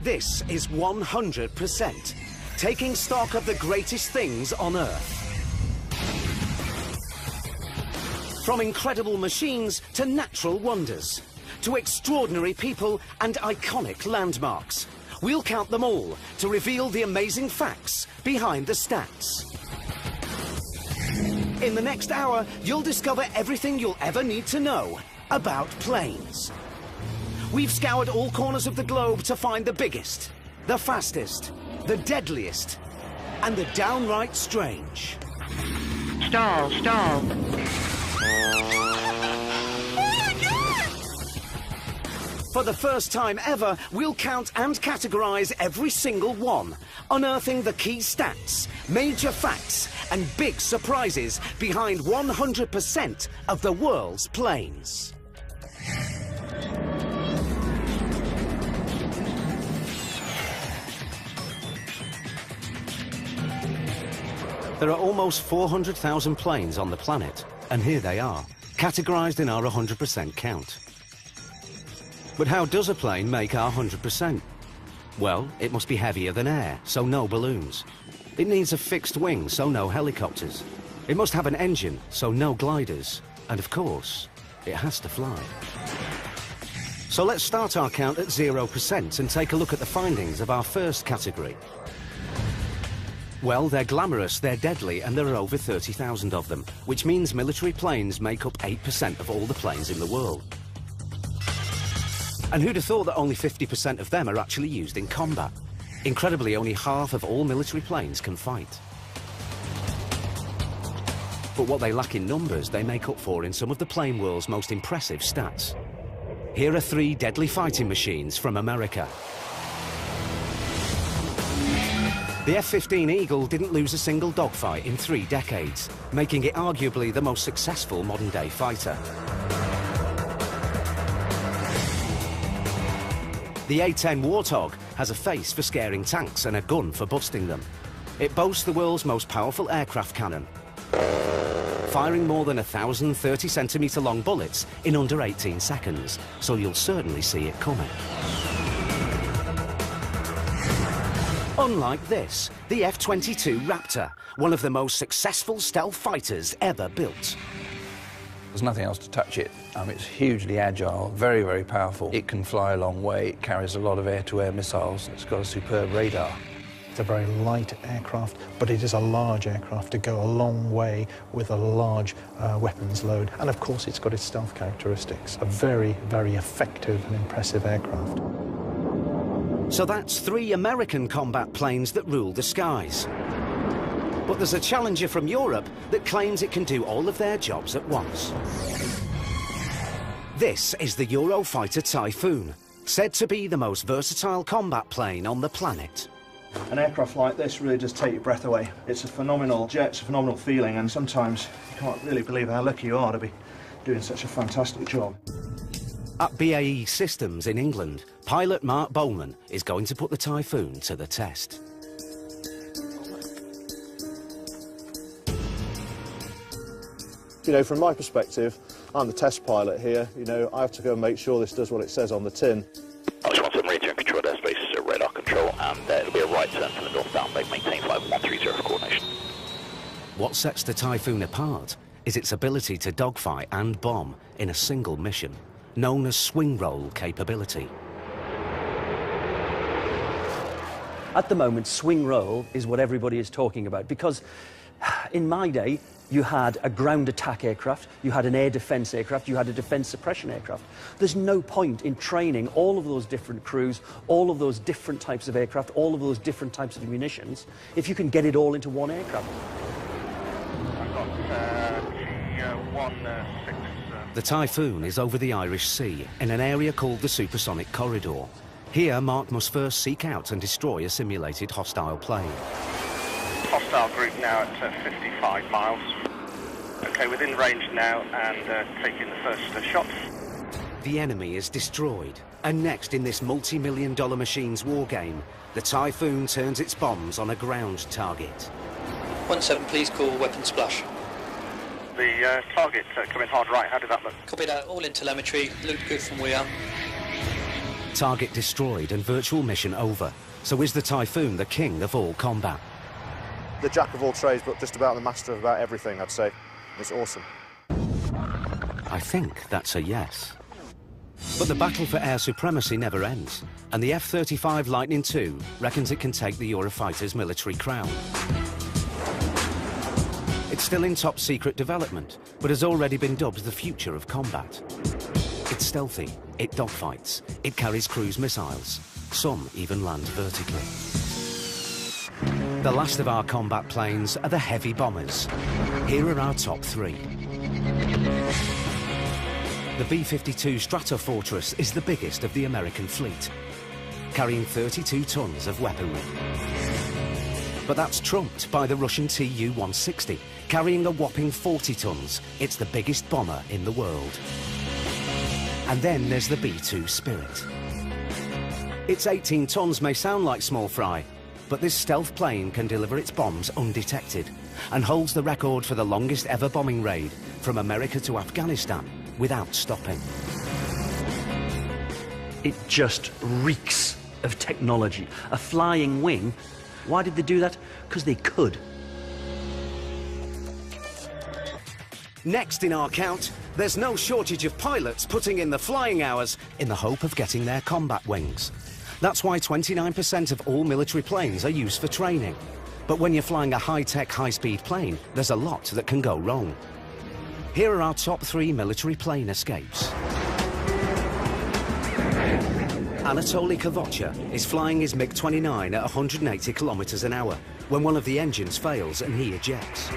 This is 100%, taking stock of the greatest things on Earth. From incredible machines to natural wonders, to extraordinary people and iconic landmarks. We'll count them all to reveal the amazing facts behind the stats. In the next hour, you'll discover everything you'll ever need to know about planes. We've scoured all corners of the globe to find the biggest, the fastest, the deadliest, and the downright strange. Stall, stall. For the first time ever, we'll count and categorise every single one, unearthing the key stats, major facts, and big surprises behind 100% of the world's planes. There are almost 400,000 planes on the planet, and here they are, categorised in our 100% count. But how does a plane make our 100%? Well, it must be heavier than air, so no balloons. It needs a fixed wing, so no helicopters. It must have an engine, so no gliders. And of course, it has to fly. So let's start our count at 0% and take a look at the findings of our first category. Well, they're glamorous, they're deadly, and there are over 30,000 of them, which means military planes make up 8% of all the planes in the world. And who'd have thought that only 50% of them are actually used in combat? Incredibly, only half of all military planes can fight. But what they lack in numbers, they make up for in some of the plane world's most impressive stats. Here are 3 deadly fighting machines from America. The F-15 Eagle didn't lose a single dogfight in 3 decades, making it arguably the most successful modern-day fighter. The A-10 Warthog has a face for scaring tanks and a gun for busting them. It boasts the world's most powerful aircraft cannon, firing more than 1,000 30-centimetre long bullets in under 18 seconds, so you'll certainly see it coming. Unlike this, the F-22 Raptor, one of the most successful stealth fighters ever built. There's nothing else to touch it. It's hugely agile, very, very powerful. It can fly a long way. It carries a lot of air-to-air missiles. It's got a superb radar. It's a very light aircraft, but it is a large aircraft to go a long way with a large weapons load. And of course, it's got its stealth characteristics. A very, very effective and impressive aircraft. So that's 3 American combat planes that rule the skies. But there's a challenger from Europe that claims it can do all of their jobs at once. This is the Eurofighter Typhoon, said to be the most versatile combat plane on the planet. An aircraft like this really does take your breath away. It's a phenomenal jet, it's a phenomenal feeling, and sometimes you can't really believe how lucky you are to be doing such a fantastic job. At BAE Systems in England, pilot Mark Bowman is going to put the Typhoon to the test. You know, from my perspective, I'm the test pilot here. You know, I have to go and make sure this does what it says on the tin. Oxford radio controlled airspace, radar control, and it'll be a right turn for the northbound leg, maintain flight 130 for coordination. What sets the Typhoon apart is its ability to dogfight and bomb in a single mission, known as swing roll capability. At the moment, swing roll is what everybody is talking about, because in my day, you had a ground attack aircraft, you had an air defence aircraft, you had a defence suppression aircraft. There's no point in training all of those different crews, all of those different types of aircraft, all of those different types of munitions, if you can get it all into one aircraft. I've got T-16. The Typhoon is over the Irish Sea, in an area called the Supersonic Corridor. Here, Mark must first seek out and destroy a simulated hostile plane. Hostile group now at 55 miles. Okay, within range now and taking the first shots. The enemy is destroyed, and next in this multi-million-dollar machine's war game, the Typhoon turns its bombs on a ground target. 17, please call weapon splash. The target coming hard right, how did that look? Copy that, all in telemetry, looked good from where. Target destroyed and virtual mission over. So is the Typhoon the king of all combat? The jack of all trades, but just about the master of about everything, I'd say. It's awesome. I think that's a yes. But the battle for air supremacy never ends, and the F-35 Lightning II reckons it can take the Eurofighter's military crown. It's still in top secret development, but has already been dubbed the future of combat. It's stealthy, it dogfights, it carries cruise missiles, some even land vertically. The last of our combat planes are the heavy bombers. Here are our top three. The B-52 Stratofortress is the biggest of the American fleet, carrying 32 tons of weaponry. But that's trumped by the Russian Tu-160, carrying a whopping 40 tons. It's the biggest bomber in the world. And then there's the B-2 Spirit. Its 18 tons may sound like small fry, but this stealth plane can deliver its bombs undetected and holds the record for the longest ever bombing raid from America to Afghanistan without stopping. It just reeks of technology. A flying wing. Why did they do that? Because they could. Next in our count, there's no shortage of pilots putting in the flying hours in the hope of getting their combat wings. That's why 29% of all military planes are used for training. But when you're flying a high-tech, high-speed plane, there's a lot that can go wrong. Here are our top 3 military plane escapes. Anatoly Kavocha is flying his MiG-29 at 180 kilometers an hour when one of the engines fails and he ejects.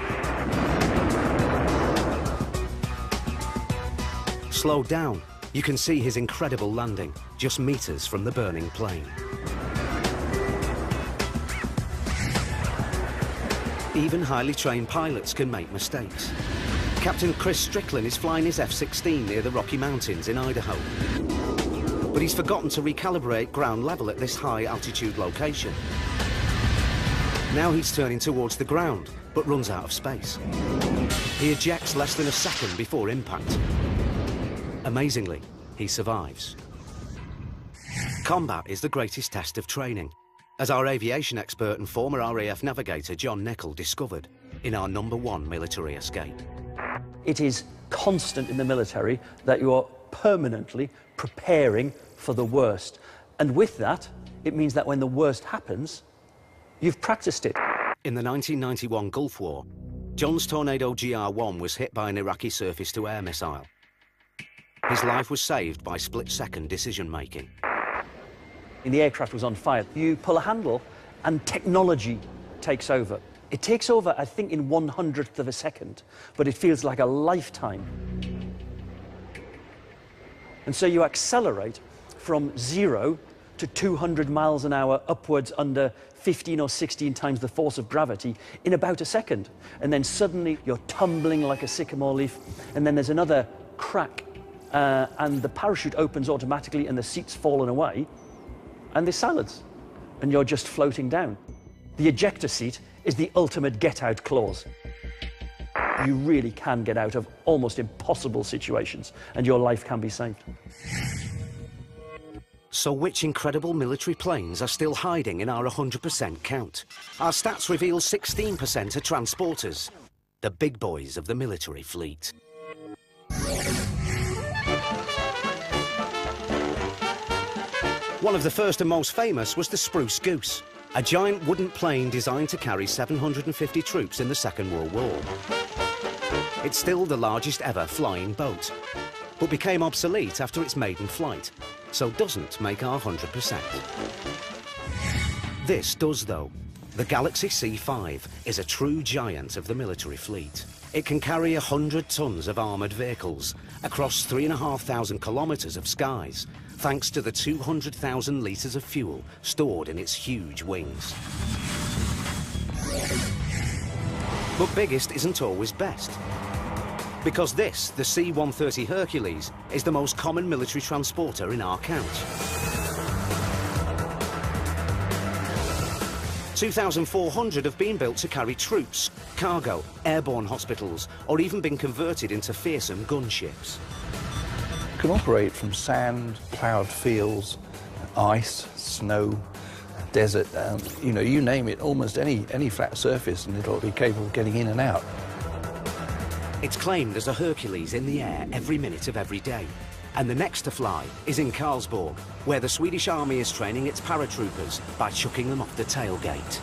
Slowed down, you can see his incredible landing just meters from the burning plane. Even highly trained pilots can make mistakes. Captain Chris Strickland is flying his F-16 near the Rocky Mountains in Idaho. But he's forgotten to recalibrate ground level at this high altitude location. Now he's turning towards the ground, but runs out of space. He ejects less than a second before impact. Amazingly, he survives. Combat is the greatest test of training, as our aviation expert and former RAF navigator John Nichol discovered in our #1 military escape. It is constant in the military that you are permanently preparing for the worst. And with that, it means that when the worst happens, you've practiced it. In the 1991 Gulf War, John's Tornado GR-1 was hit by an Iraqi surface-to-air missile. His life was saved by split-second decision-making. The aircraft was on fire. You pull a handle and technology takes over. It takes over, I think, in 1/100th of a second, but it feels like a lifetime. And so you accelerate from 0 to 200 miles an hour upwards under 15 or 16 times the force of gravity in about a second. And then suddenly you're tumbling like a sycamore leaf, and then there's another crack, and the parachute opens automatically and the seat's fallen away, and there's silence, and you're just floating down. The ejector seat is the ultimate get-out clause. You really can get out of almost impossible situations, and your life can be saved. So which incredible military planes are still hiding in our 100% count? Our stats reveal 16% are transporters, the big boys of the military fleet. One of the first and most famous was the Spruce Goose, a giant wooden plane designed to carry 750 troops in the Second World War. It's still the largest ever flying boat, but became obsolete after its maiden flight, so doesn't make our 100%. This does, though. The Galaxy C5 is a true giant of the military fleet. It can carry 100 tons of armoured vehicles across 3,500 kilometres of skies, thanks to the 200,000 litres of fuel stored in its huge wings. But biggest isn't always best. Because this, the C-130 Hercules, is the most common military transporter in our count. 2,400 have been built to carry troops, cargo, airborne hospitals, or even been converted into fearsome gunships. Can operate from sand, ploughed fields, ice, snow, desert, you know, you name it, almost any flat surface, and it'll be capable of getting in and out. It's claimed there's a Hercules in the air every minute of every day. And the next to fly is in Karlsborg, where the Swedish Army is training its paratroopers by chucking them off the tailgate.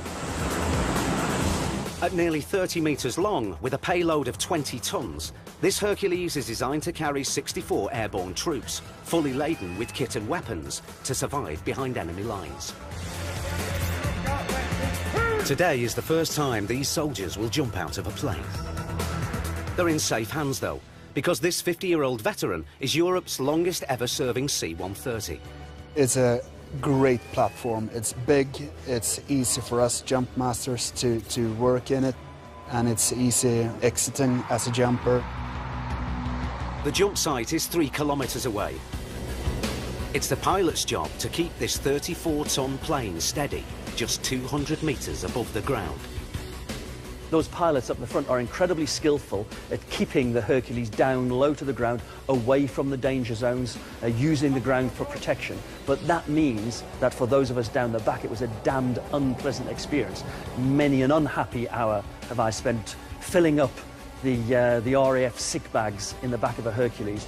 At nearly 30 metres long, with a payload of 20 tons, this Hercules is designed to carry 64 airborne troops, fully laden with kit and weapons, to survive behind enemy lines. Today is the first time these soldiers will jump out of a plane. They're in safe hands, though, because this 50-year-old veteran is Europe's longest ever serving C-130. It's a great platform. It's big, it's easy for us jump masters to work in it, and it's easy exiting as a jumper. The jump site is 3 kilometres away. It's the pilot's job to keep this 34-ton plane steady, just 200 metres above the ground. Those pilots up the front are incredibly skillful at keeping the Hercules down low to the ground, away from the danger zones, using the ground for protection. But that means that for those of us down the back, it was a damned unpleasant experience. Many an unhappy hour have I spent filling up the RAF sick bags in the back of a Hercules.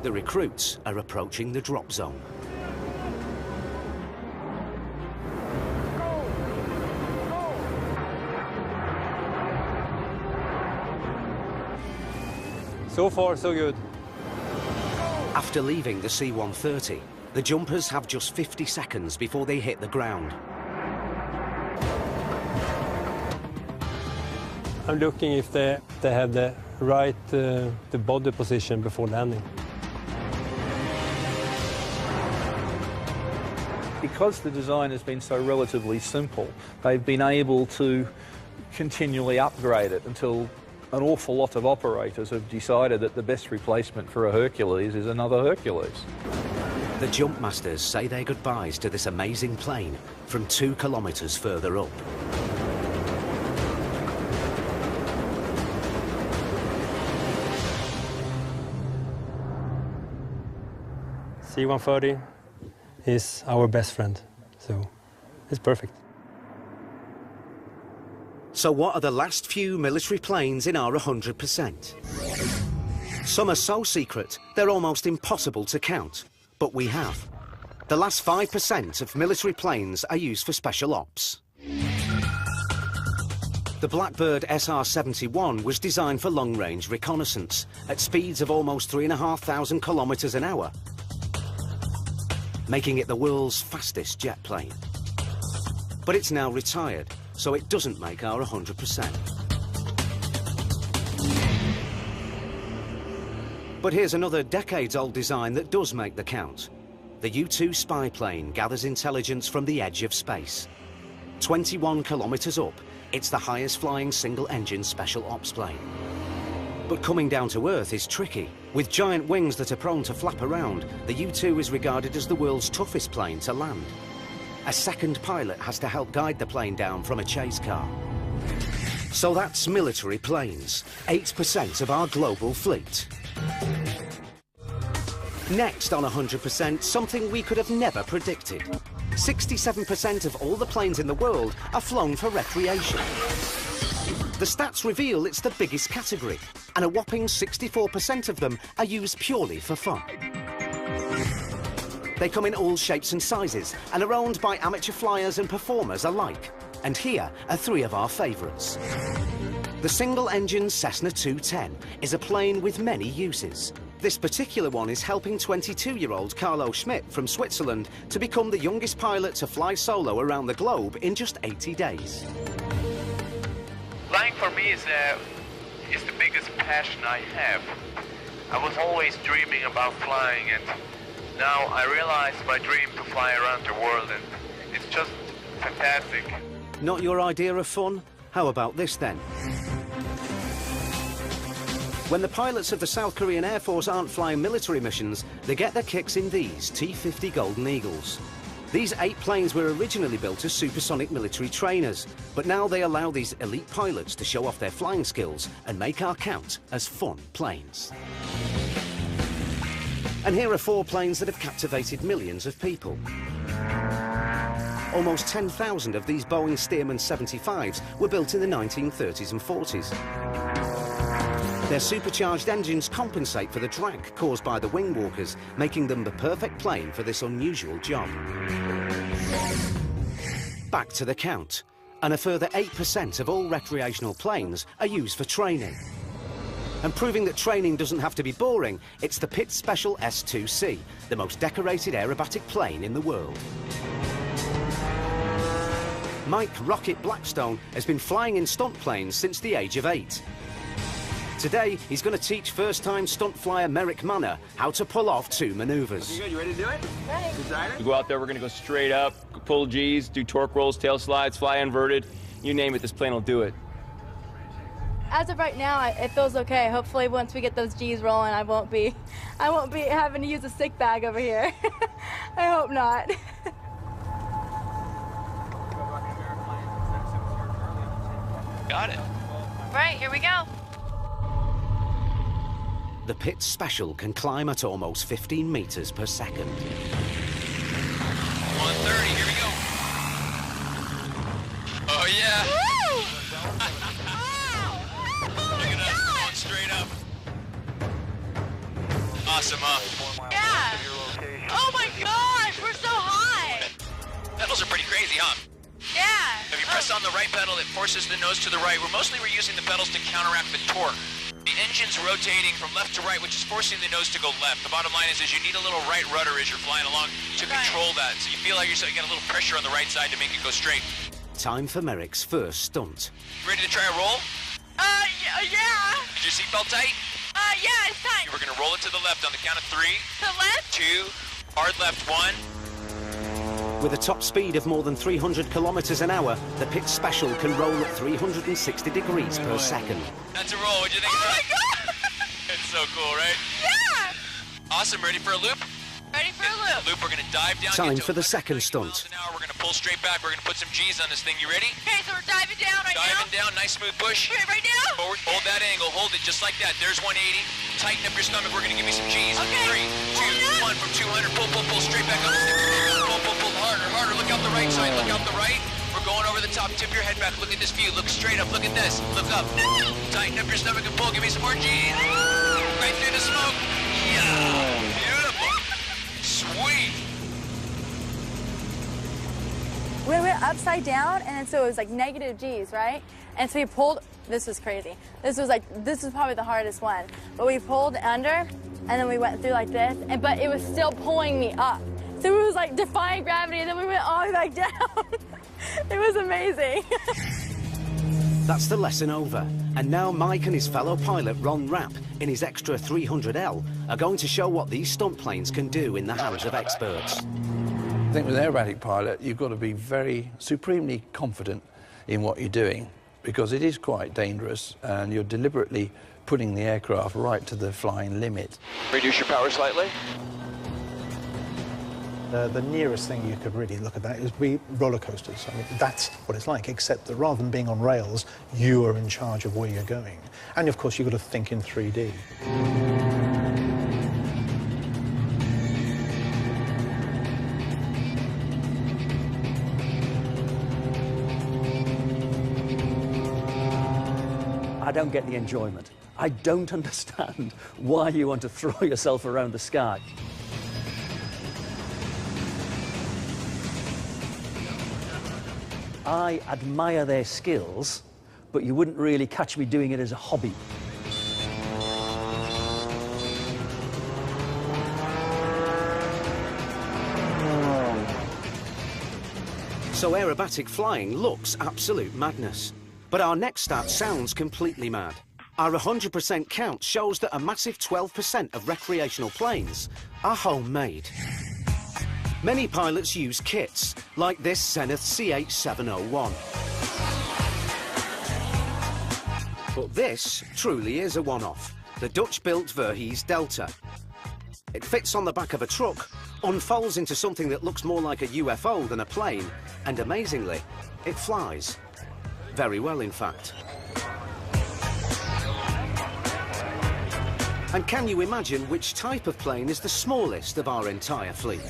The recruits are approaching the drop zone. So far, so good. After leaving the C-130, the jumpers have just 50 seconds before they hit the ground. I'm looking if they have the right the body position before landing. Because the design has been so relatively simple, they've been able to continually upgrade it until an awful lot of operators have decided that the best replacement for a Hercules is another Hercules. The jump masters say their goodbyes to this amazing plane from 2 kilometres further up. C-130 is our best friend, so it's perfect. So what are the last few military planes in our 100%? Some are so secret, they're almost impossible to count. But we have. The last 5% of military planes are used for special ops. The Blackbird SR-71 was designed for long-range reconnaissance at speeds of almost 3,500 kilometres an hour, making it the world's fastest jet plane. But it's now retired, so it doesn't make our 100%. But here's another decades-old design that does make the count. The U-2 spy plane gathers intelligence from the edge of space. 21 kilometres up, it's the highest-flying single-engine special ops plane. But coming down to Earth is tricky. With giant wings that are prone to flap around, the U-2 is regarded as the world's toughest plane to land. A second pilot has to help guide the plane down from a chase car. So that's military planes, 8% of our global fleet. Next on 100%, something we could have never predicted. 67% of all the planes in the world are flown for recreation. The stats reveal it's the biggest category, and a whopping 64% of them are used purely for fun. They come in all shapes and sizes and are owned by amateur flyers and performers alike. And here are 3 of our favourites. The single-engine Cessna 210 is a plane with many uses. This particular one is helping 22-year-old Carlo Schmidt from Switzerland to become the youngest pilot to fly solo around the globe in just 80 days. Flying for me is the biggest passion I have. I was always dreaming about flying, and now I realize my dream to fly around the world, and it's just fantastic. Not your idea of fun? How about this then? When the pilots of the South Korean Air Force aren't flying military missions, they get their kicks in these T-50 Golden Eagles. These 8 planes were originally built as supersonic military trainers, but now they allow these elite pilots to show off their flying skills and make our count as fun planes. And here are 4 planes that have captivated millions of people. Almost 10,000 of these Boeing Stearman 75s were built in the 1930s and 40s. Their supercharged engines compensate for the drag caused by the wing walkers, making them the perfect plane for this unusual job. Back to the count. And a further 8% of all recreational planes are used for training. And proving that training doesn't have to be boring, it's the Pitts Special S2C, the most decorated aerobatic plane in the world. Mike Rocket Blackstone has been flying in stunt planes since the age of 8. Today, he's going to teach first-time stunt flyer Merrick Manor how to pull off 2 maneuvers. You ready to do it? You go out there, we're going to go straight up, pull G's, do torque rolls, tail slides, fly inverted. You name it, this plane will do it. As of right now, it feels okay. Hopefully, once we get those G's rolling, I won't be having to use a sick bag over here. I hope not. Got it. Right, here we go. The Pitts Special can climb at almost 15 meters per second. 130, here we go. Oh, yeah. Woo! Look at us, going straight up. Awesome, huh? Yeah. Oh my gosh, we're so high. Pedals are pretty crazy, huh? Yeah. If you press on the right pedal, it forces the nose to the right. We're using the pedals to counteract the torque. The engine's rotating from left to right, which is forcing the nose to go left. The bottom line is you need a little right rudder as you're flying along to control that. So you feel like you're getting a little pressure on the right side to make it go straight. Time for Merrick's first stunt. Ready to try a roll? Yeah. Is your seatbelt tight? Yeah, it's tight. We're gonna roll it to the left on the count of 3. To the left? 2, hard left 1. With a top speed of more than 300 kilometers an hour, the Pitts Special can roll at 360 degrees per second. That's a roll. What'd you think about it? Oh my God! It's so cool, right? Yeah! Awesome. Ready for a loop? Ready for a loop. Loop, we're gonna dive down. Time for the second stunt. We're gonna pull straight back. We're gonna put some G's on this thing. You ready? Okay, so we're diving down right now? Diving down, nice smooth push. Okay, right now? Forward, hold that angle, hold it just like that. There's 180. Tighten up your stomach. We're gonna give you some G's. Okay. 3, 2, 1 from 200. Pull, pull, pull straight back up. Pull, pull, pull harder, harder. Look out the right side. Look out the right. We're going over the top. Tip your head back. Look at this view. Look straight up. Look at this. Look up. Tighten up your stomach and pull. Give me some more G's. Right through the smoke. Yeah. Beautiful. Sweet. We went upside down, and then so it was like negative G's, right? And so we pulled, this was crazy. This was probably the hardest one. But we pulled under, and then we went through like this, but it was still pulling me up. So it was like defying gravity, and then we went all the way back down. It was amazing. That's the lesson over. And now Mike and his fellow pilot Ron Rapp, in his extra 300L, are going to show what these stunt planes can do in the hands of experts. I think with an aerobatic pilot, you've got to be very supremely confident in what you're doing, because it is quite dangerous and you're deliberately putting the aircraft right to the flying limit. Reduce your power slightly. The nearest thing you could really look at that is roller coasters. I mean, that's what it's like, except that rather than being on rails, you are in charge of where you're going. And of course, you've got to think in 3D. I don't get the enjoyment. I don't understand why you want to throw yourself around the sky. I admire their skills, but you wouldn't really catch me doing it as a hobby. So aerobatic flying looks absolute madness. But our next stat sounds completely mad. Our 100% count shows that a massive 12% of recreational planes are homemade. Many pilots use kits, like this Zenith CH-701. But this truly is a one-off, the Dutch-built Verhees Delta. It fits on the back of a truck, unfolds into something that looks more like a UFO than a plane, and amazingly, it flies. Very well, in fact. And can you imagine which type of plane is the smallest of our entire fleet?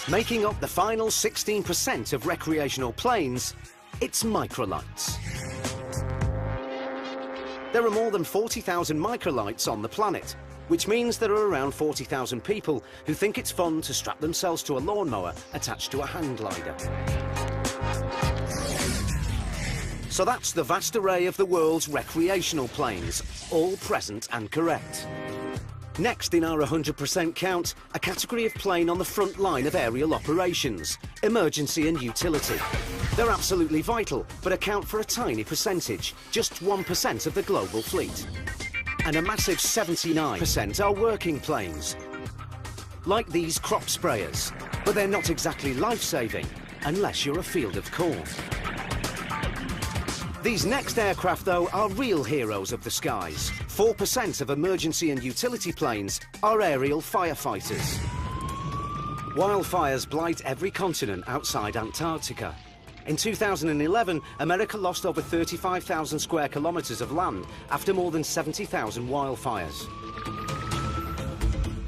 Making up the final 16% of recreational planes, it's microlights. There are more than 40,000 microlights on the planet, which means there are around 40,000 people who think it's fun to strap themselves to a lawnmower attached to a hang glider. So that's the vast array of the world's recreational planes, all present and correct. Next in our 100% count, a category of plane on the front line of aerial operations, emergency and utility. They're absolutely vital, but account for a tiny percentage, just 1% of the global fleet. And a massive 79% are working planes. Like these crop sprayers, but they're not exactly life-saving, unless you're a field of corn. These next aircraft, though, are real heroes of the skies. 4% of emergency and utility planes are aerial firefighters. Wildfires blight every continent outside Antarctica. In 2011, America lost over 35,000 square kilometres of land after more than 70,000 wildfires.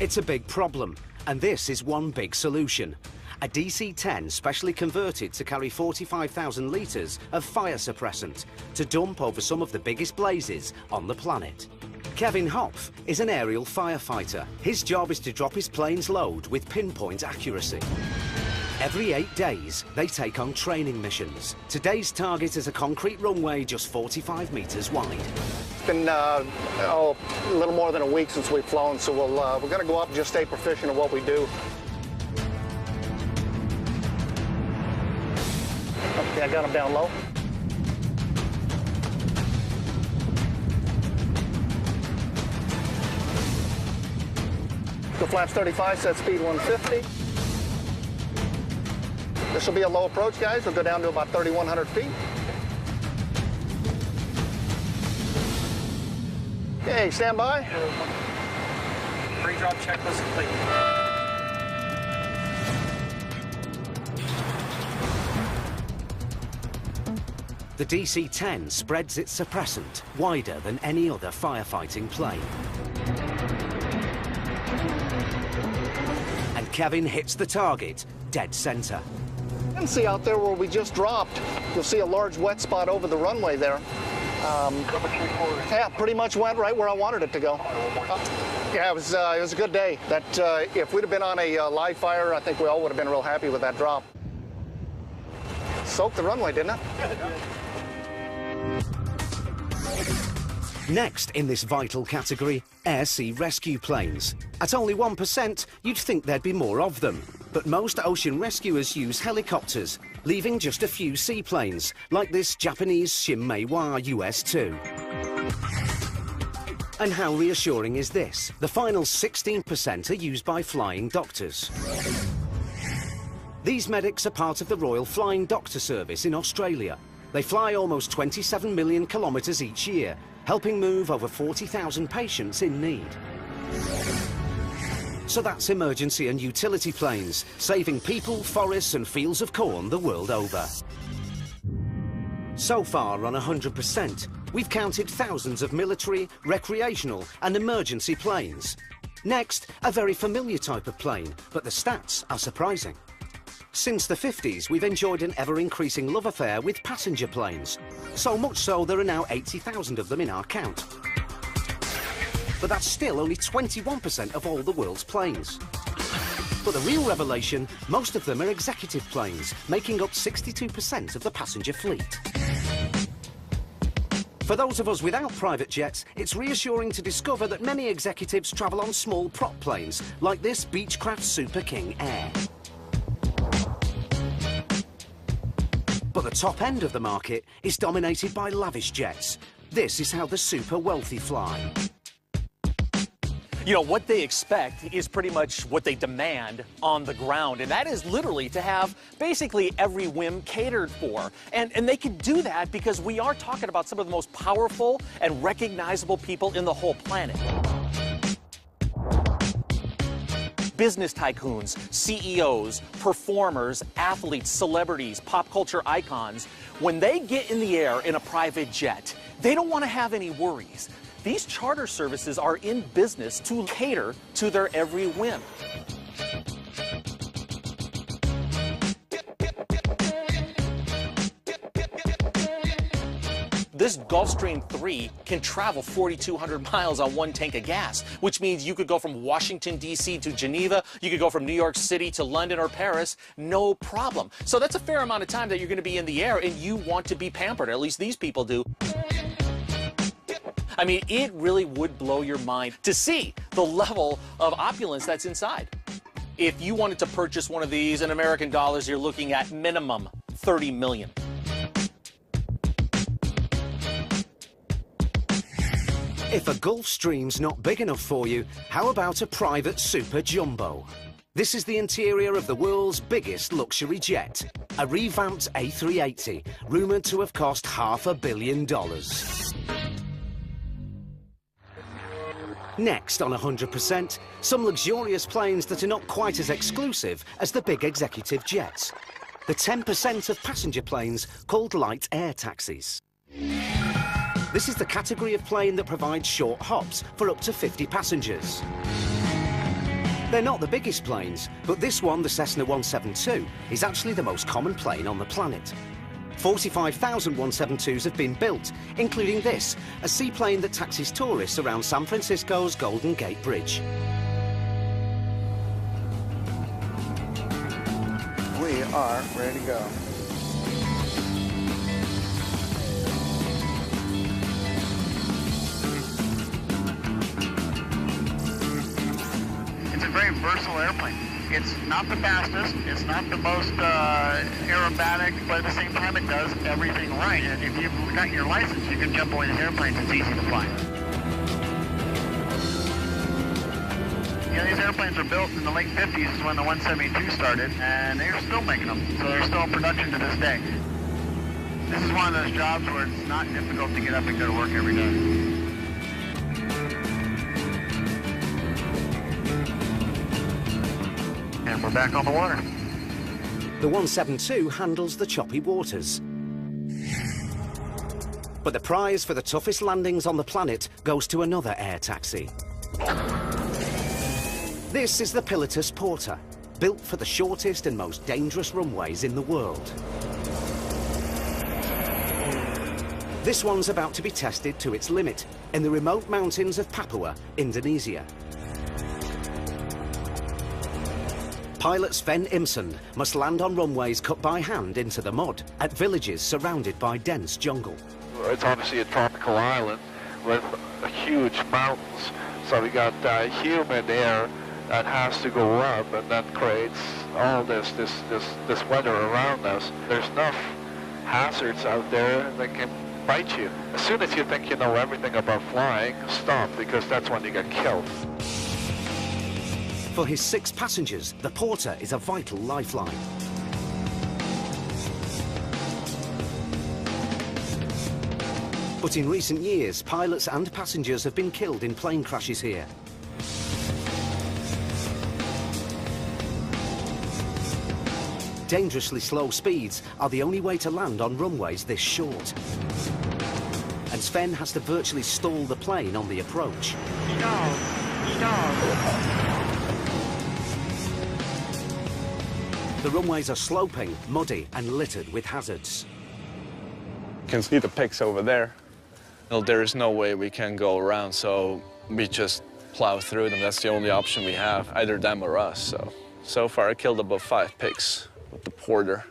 It's a big problem, and this is one big solution. A DC-10 specially converted to carry 45,000 litres of fire suppressant to dump over some of the biggest blazes on the planet. Kevin Hopf is an aerial firefighter. His job is to drop his plane's load with pinpoint accuracy. Every 8 days, they take on training missions. Today's target is a concrete runway just 45 metres wide. It's been a little more than a week since we've flown, so we're going to go up and just stay proficient at what we do. Okay, I got him down low. The flaps 35, set speed 150. This will be a low approach, guys. We'll go down to about 3,100 feet. Okay, stand by. Pre-drop checklist complete. The DC-10 spreads its suppressant wider than any other firefighting plane. And Kevin hits the target dead centre. You can see out there where we just dropped, you'll see a large wet spot over the runway there. Yeah, pretty much went right where I wanted it to go. Yeah, it was a good day. That if we'd have been on a live fire, I think we all would have been real happy with that drop. Soaked the runway, didn't it? Next in this vital category, air-sea rescue planes. At only 1%, you'd think there'd be more of them. But most ocean rescuers use helicopters, leaving just a few seaplanes, like this Japanese Shinmeiwa US-2. And how reassuring is this? The final 16% are used by flying doctors. These medics are part of the Royal Flying Doctor Service in Australia. They fly almost 27 million kilometres each year, helping move over 40,000 patients in need. So that's emergency and utility planes, saving people, forests and fields of corn the world over. So far on 100%, we've counted thousands of military, recreational and emergency planes. Next, a very familiar type of plane, but the stats are surprising. Since the 50s, we've enjoyed an ever-increasing love affair with passenger planes. So much so, there are now 80,000 of them in our count. But that's still only 21% of all the world's planes. But the real revelation, most of them are executive planes, making up 62% of the passenger fleet. For those of us without private jets, it's reassuring to discover that many executives travel on small prop planes, like this Beechcraft Super King Air. But the top end of the market is dominated by lavish jets. This is how the super wealthy fly. You know, what they expect is pretty much what they demand on the ground, and that is literally to have basically every whim catered for. And they can do that because we are talking about some of the most powerful and recognizable people in the whole planet. Business tycoons, CEOs, performers, athletes, celebrities, pop culture icons, when they get in the air in a private jet, they don't want to have any worries. these charter services are in business to cater to their every whim. This Gulfstream 3 can travel 4,200 miles on one tank of gas, which means you could go from Washington, D.C. to Geneva, you could go from New York City to London or Paris, no problem. So that's a fair amount of time that you're going to be in the air, and you want to be pampered, at least these people do. I mean, it really would blow your mind to see the level of opulence that's inside. If you wanted to purchase one of these in American dollars, you're looking at minimum $30 million. If a Gulfstream's not big enough for you, how about a private super jumbo? This is the interior of the world's biggest luxury jet, a revamped A380, rumoured to have cost $500 million. Next on 100%, some luxurious planes that are not quite as exclusive as the big executive jets. The 10% of passenger planes called light air taxis. This is the category of plane that provides short hops for up to 50 passengers. They're not the biggest planes, but this one, the Cessna 172, is actually the most common plane on the planet. 45,000 172s have been built, including this, a seaplane that taxis tourists around San Francisco's Golden Gate Bridge. We are ready to go. It's a very versatile airplane. It's not the fastest, it's not the most aerobatic, but at the same time it does everything right. And if you've got your license, you can jump away these airplanes, it's easy to fly. Yeah, these airplanes were built in the late 50s is when the 172 started, and they're still making them, so they're still in production to this day. This is one of those jobs where it's not difficult to get up and go to work every day. And we're back on the water. The 172 handles the choppy waters. But the prize for the toughest landings on the planet goes to another air taxi. This is the Pilatus Porter, built for the shortest and most dangerous runways in the world. This one's about to be tested to its limit in the remote mountains of Papua, Indonesia. Pilot Sven Imsund must land on runways cut by hand into the mud at villages surrounded by dense jungle. It's obviously a tropical island with huge mountains, so we got humid air that has to go up, and that creates all this weather around us. There's enough hazards out there that can bite you. As soon as you think you know everything about flying, stop, because that's when you get killed. For his 6 passengers, the Porter is a vital lifeline. But in recent years, pilots and passengers have been killed in plane crashes here. Dangerously slow speeds are the only way to land on runways this short. And Sven has to virtually stall the plane on the approach. Stall. Stall. The runways are sloping, muddy, and littered with hazards. You can see the pigs over there. Well, there is no way we can go around, so we just plow through them. That's the only option we have, either them or us. So far I killed about 5 pigs with the Porter.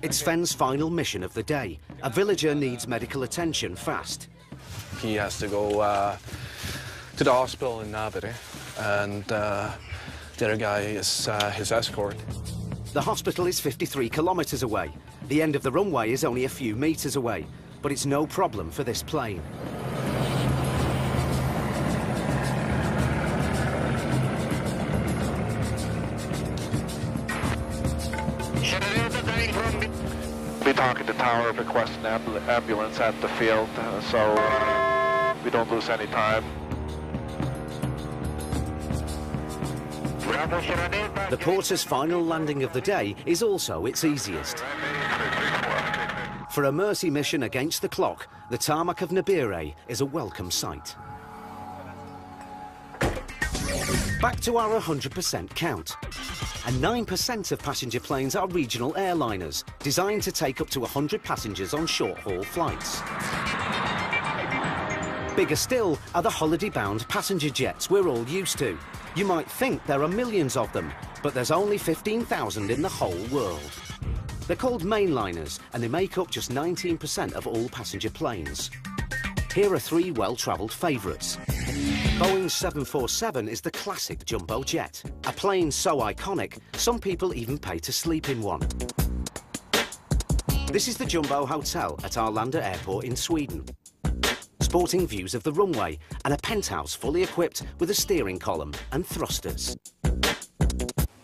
It's Sven's final mission of the day. A villager needs medical attention fast. He has to go to the hospital in Navire, and the other guy is his escort. The hospital is 53 kilometers away. The end of the runway is only a few meters away, but it's no problem for this plane. We talk at the tower, request an ambulance at the field, so we don't lose any time. The Porter's final landing of the day is also its easiest. For a mercy mission against the clock, the tarmac of Nabire is a welcome sight. Back to our 100% count. And 9% of passenger planes are regional airliners, designed to take up to 100 passengers on short-haul flights. Bigger still are the holiday-bound passenger jets we're all used to. You might think there are millions of them, but there's only 15,000 in the whole world. They're called mainliners, and they make up just 19% of all passenger planes. Here are three well-travelled favourites. Boeing 747 is the classic jumbo jet. A plane so iconic, some people even pay to sleep in one. This is the Jumbo Hotel at Arlanda Airport in Sweden. Sporting views of the runway and a penthouse fully equipped with a steering column and thrusters.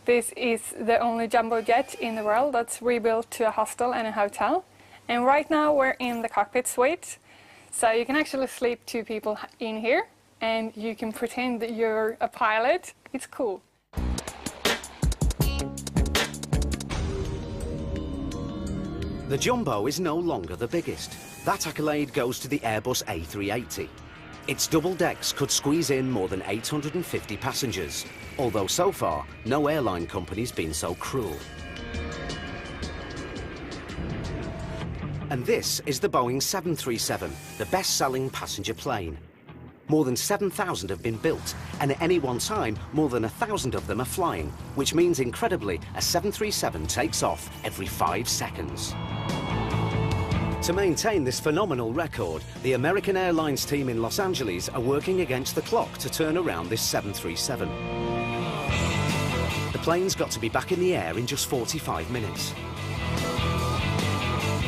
This is the only jumbo jet in the world that's rebuilt to a hostel and a hotel. And right now we're in the cockpit suite. So you can actually sleep two people in here and you can pretend that you're a pilot. It's cool. The Jumbo is no longer the biggest. That accolade goes to the Airbus A380. Its double decks could squeeze in more than 850 passengers, although so far, no airline company's been so cruel. And this is the Boeing 737, the best-selling passenger plane. More than 7,000 have been built, and at any one time, more than 1,000 of them are flying, which means, incredibly, a 737 takes off every 5 seconds. To maintain this phenomenal record, the American Airlines team in Los Angeles are working against the clock to turn around this 737. The plane's got to be back in the air in just 45 minutes.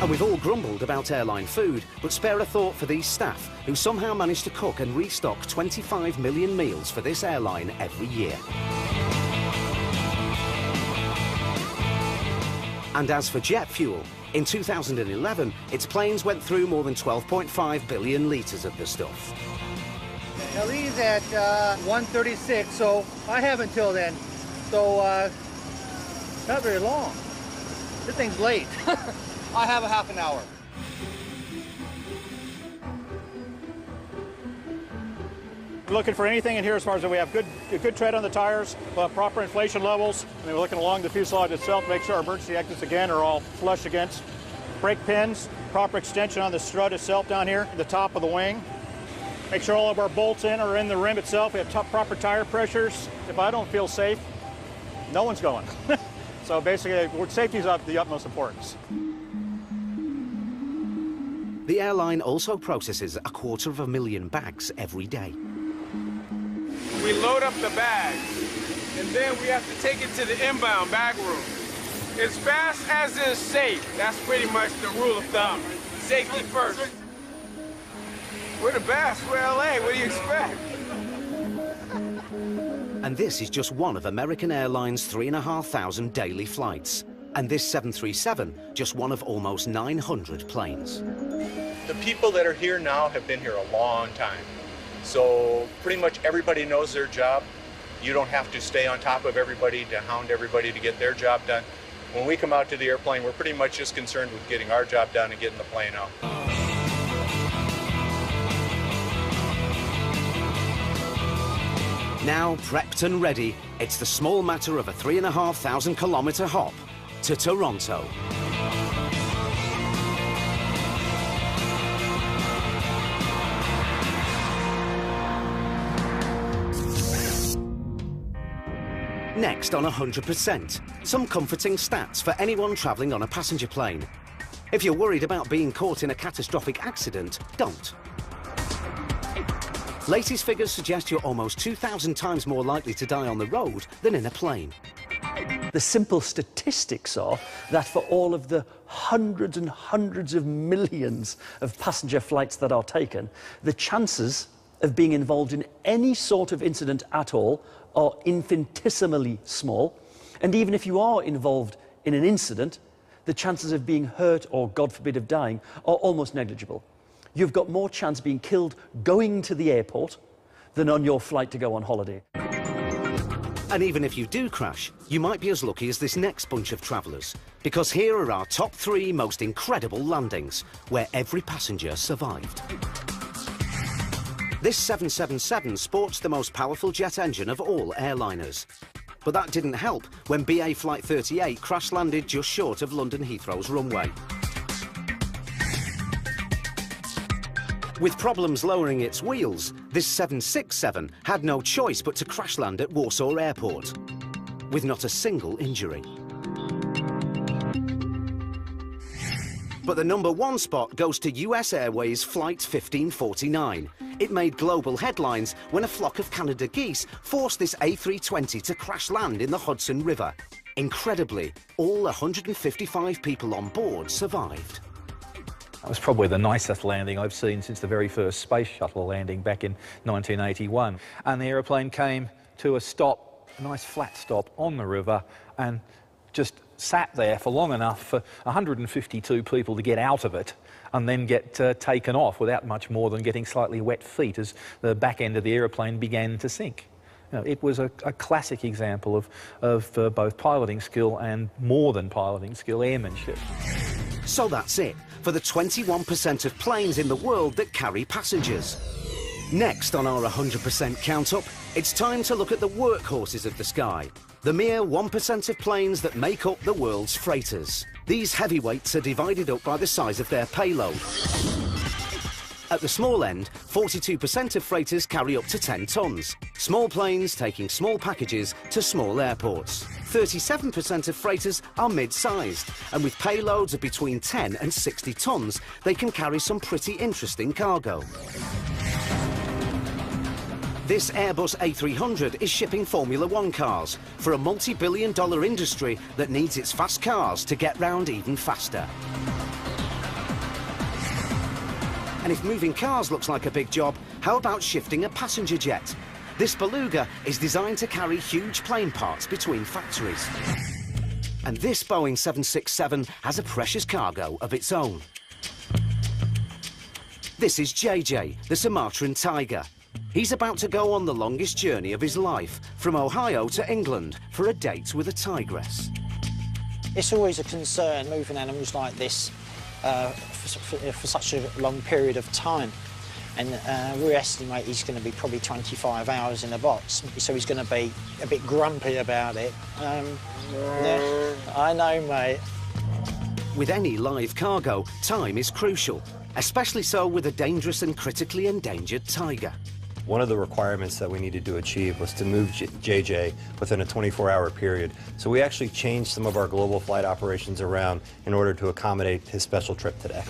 And we've all grumbled about airline food, but spare a thought for these staff who somehow manage to cook and restock 25 million meals for this airline every year. And as for jet fuel, in 2011, its planes went through more than 12.5 billion litres of the stuff. Now Lee's at 1:36, so I have until then. So, not very long. This thing's late. I have a half an hour. Looking for anything in here as far as that we have good tread on the tires, proper inflation levels, and then we're looking along the fuselage itself to make sure our emergency exits again are all flush against. Brake pins, proper extension on the strut itself down here at the top of the wing. Make sure all of our bolts are in the rim itself. We have proper tire pressures. If I don't feel safe, no one's going. So basically, safety is of the utmost importance. The airline also processes 250,000 bags every day. We load up the bags, and then we have to take it to the inbound bag room. As fast as is safe, that's pretty much the rule of thumb. Safety first. We're the best, we're LA, what do you expect? And this is just one of American Airlines' 3,500 daily flights. And this 737, just one of almost 900 planes. The people that are here now have been here a long time. So pretty much everybody knows their job. You don't have to stay on top of everybody to hound everybody to get their job done. When we come out to the airplane, we're pretty much just concerned with getting our job done and getting the plane out. Now prepped and ready, it's the small matter of a 3,500 kilometre hop to Toronto. Next on 100%, some comforting stats for anyone travelling on a passenger plane. If you're worried about being caught in a catastrophic accident, don't. Latest figures suggest you're almost 2,000 times more likely to die on the road than in a plane. The simple statistics are that for all of the hundreds and hundreds of millions of passenger flights that are taken, the chances of being involved in any sort of incident at all are infinitesimally small. And even if you are involved in an incident, the chances of being hurt or, God forbid, of dying are almost negligible. You've got more chance of being killed going to the airport than on your flight to go on holiday. And even if you do crash, you might be as lucky as this next bunch of travellers, because here are our top 3 most incredible landings, where every passenger survived. This 777 sports the most powerful jet engine of all airliners. But that didn't help when BA Flight 38 crash-landed just short of London Heathrow's runway. With problems lowering its wheels, this 767 had no choice but to crash-land at Warsaw Airport, with not a single injury. But the #1 spot goes to US Airways Flight 1549. It made global headlines when a flock of Canada geese forced this A320 to crash-land in the Hudson River. Incredibly, all 155 people on board survived. That was probably the nicest landing I've seen since the very first space shuttle landing back in 1981. And the aeroplane came to a stop, a nice flat stop on the river, and just sat there for long enough for 152 people to get out of it and then get taken off without much more than getting slightly wet feet as the back end of the aeroplane began to sink. You know, it was a classic example of both piloting skill and more than piloting skill, airmanship. So that's it for the 21% of planes in the world that carry passengers. Next on our 100% count-up, it's time to look at the workhorses of the sky, the mere 1% of planes that make up the world's freighters. These heavyweights are divided up by the size of their payload. At the small end, 42% of freighters carry up to 10 tons. Small planes taking small packages to small airports. 37% of freighters are mid-sized, and with payloads of between 10 and 60 tons, they can carry some pretty interesting cargo. This Airbus A300 is shipping Formula One cars for a multi-billion-dollar industry that needs its fast cars to get round even faster. And if moving cars looks like a big job, how about shifting a passenger jet? This Beluga is designed to carry huge plane parts between factories. And this Boeing 767 has a precious cargo of its own. This is JJ, the Sumatran tiger. He's about to go on the longest journey of his life, from Ohio to England, for a date with a tigress. It's always a concern moving animals like this for such a long period of time. And we estimate he's going to be probably 25 hours in the box, so he's going to be a bit grumpy about it. Yeah, I know, mate. With any live cargo, time is crucial, especially so with a dangerous and critically endangered tiger. One of the requirements that we needed to achieve was to move JJ within a 24-hour period. So we actually changed some of our global flight operations around in order to accommodate his special trip today.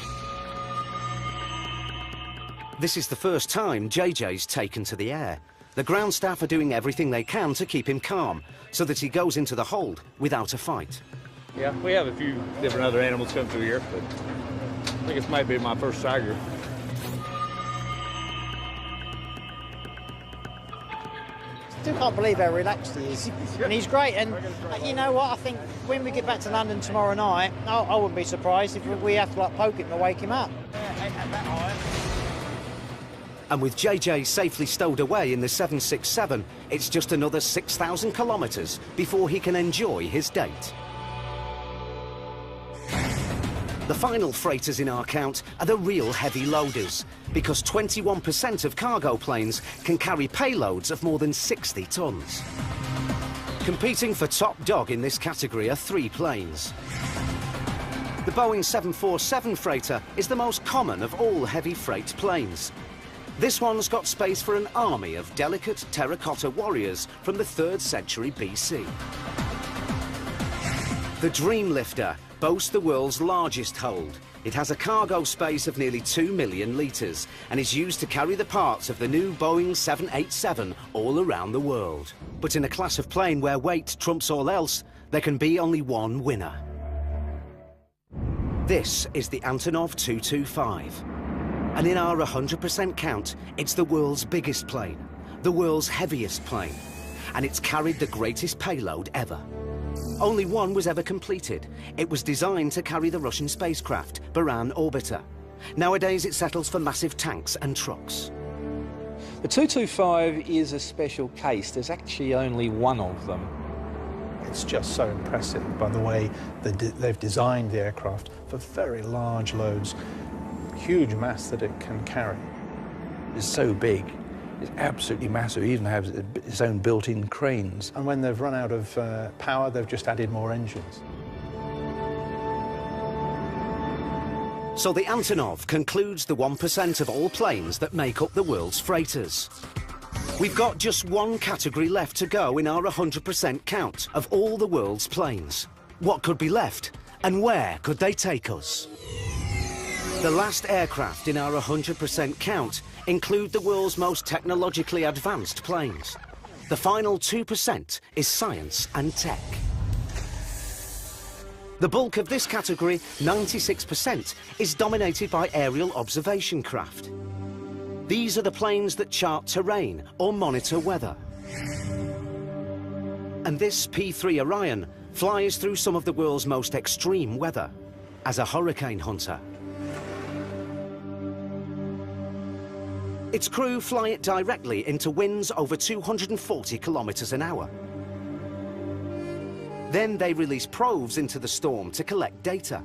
This is the first time JJ's taken to the air. The ground staff are doing everything they can to keep him calm, so that he goes into the hold without a fight. Yeah, we have a few different other animals come through here, but I think this might be my first tiger. Still can't believe how relaxed he is. And he's great, and you know what, I think when we get back to London tomorrow night, I wouldn't be surprised if we have to like poke him to wake him up. And with JJ safely stowed away in the 767, it's just another 6,000 kilometres before he can enjoy his date. The final freighters in our count are the real heavy loaders, because 21% of cargo planes can carry payloads of more than 60 tons. Competing for top dog in this category are 3 planes. The Boeing 747 freighter is the most common of all heavy freight planes. This one's got space for an army of delicate terracotta warriors from the 3rd century BC. The Dreamlifter boasts the world's largest hold. It has a cargo space of nearly 2 million litres and is used to carry the parts of the new Boeing 787 all around the world. But in a class of plane where weight trumps all else, there can be only one winner. This is the Antonov 225. And in our 100% count, it's the world's biggest plane, the world's heaviest plane, and it's carried the greatest payload ever. Only one was ever completed. It was designed to carry the Russian spacecraft, Buran Orbiter. Nowadays it settles for massive tanks and trucks. The 225 is a special case. There's actually only one of them. It's just so impressive by the way they've designed the aircraft for very large loads, huge mass that it can carry. It's so big, it's absolutely massive. It even has its own built-in cranes. And when they've run out of power, they've just added more engines. So the Antonov concludes the 1% of all planes that make up the world's freighters. We've got just one category left to go in our 100% count of all the world's planes. What could be left, and where could they take us? The last aircraft in our 100% count include the world's most technologically advanced planes. The final 2% is science and tech. The bulk of this category, 96%, is dominated by aerial observation craft. These are the planes that chart terrain or monitor weather. And this P-3 Orion flies through some of the world's most extreme weather as a hurricane hunter. Its crew fly it directly into winds over 240 kilometers an hour. Then they release probes into the storm to collect data.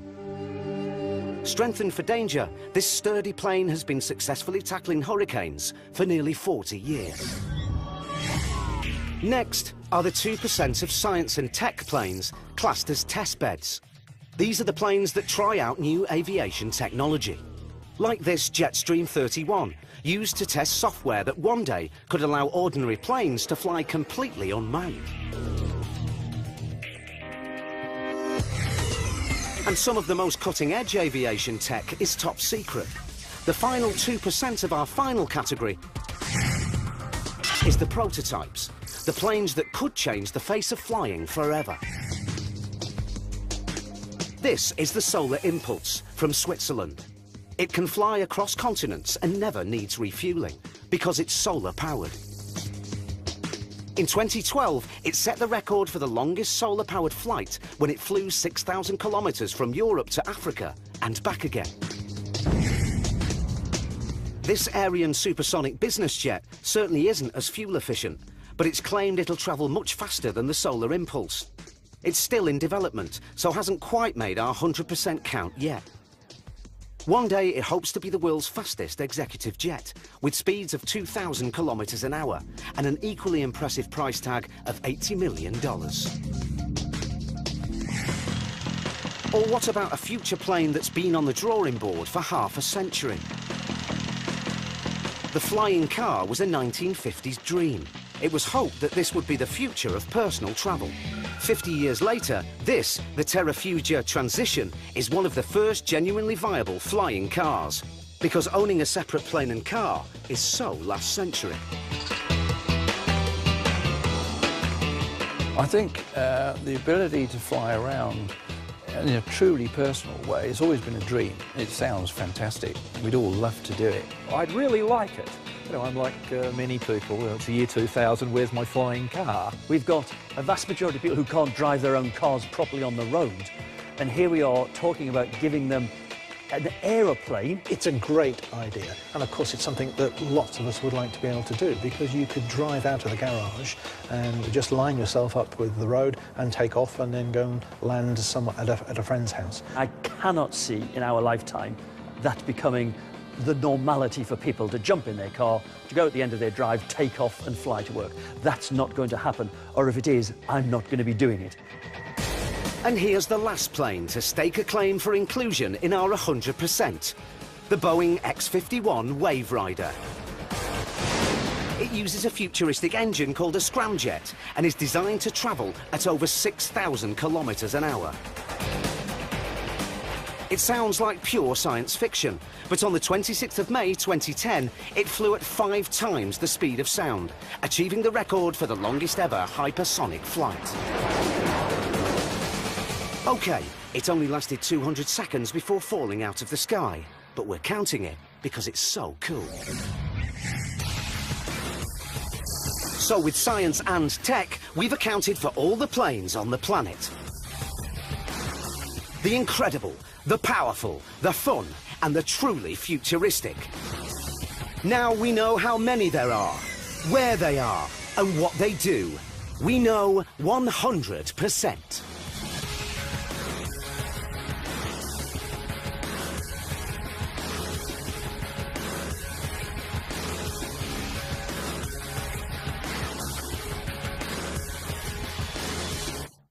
Strengthened for danger, this sturdy plane has been successfully tackling hurricanes for nearly 40 years. Next are the 2% of science and tech planes classed as test beds. These are the planes that try out new aviation technology. Like this Jetstream 31, used to test software that one day could allow ordinary planes to fly completely unmanned. And some of the most cutting-edge aviation tech is top secret. The final 2% of our final category is the prototypes, the planes that could change the face of flying forever. This is the Solar Impulse from Switzerland. It can fly across continents and never needs refueling because it's solar-powered. In 2012, it set the record for the longest solar-powered flight when it flew 6,000 kilometers from Europe to Africa and back again. This Ariane supersonic business jet certainly isn't as fuel efficient, but it's claimed it'll travel much faster than the Solar Impulse. It's still in development, so hasn't quite made our 100% count yet. One day it hopes to be the world's fastest executive jet, with speeds of 2,000 kilometers an hour and an equally impressive price tag of $80 million. Or what about a future plane that's been on the drawing board for half a century? The flying car was a 1950s dream. It was hoped that this would be the future of personal travel. 50 years later, this, the Terrafugia Transition, is one of the first genuinely viable flying cars, because owning a separate plane and car is so last century. I think the ability to fly around in a truly personal way has always been a dream. It sounds fantastic. We'd all love to do it. I'd really like it. You know, I'm like many people, it's the year 2000, where's my flying car? We've got a vast majority of people who can't drive their own cars properly on the road, and here we are talking about giving them an aeroplane. It's a great idea, and of course it's something that lots of us would like to be able to do, because you could drive out of the garage and just line yourself up with the road and take off and then go and land somewhere at a friend's house. I cannot see in our lifetime that becoming the normality for people to jump in their car, to go at the end of their drive, take off and fly to work. That's not going to happen, or if it is, I'm not going to be doing it. And here's the last plane to stake a claim for inclusion in our 100%, the Boeing X-51 Wave Rider. It uses a futuristic engine called a scramjet and is designed to travel at over 6,000 kilometers an hour. It sounds like pure science fiction, but on the 26th of May 2010, it flew at 5 times the speed of sound, achieving the record for the longest ever hypersonic flight. OK, it only lasted 200 seconds before falling out of the sky, but we're counting it because it's so cool. So with science and tech, we've accounted for all the planes on the planet. The incredible, the powerful, the fun, and the truly futuristic. Now we know how many there are, where they are, and what they do. We know 100%.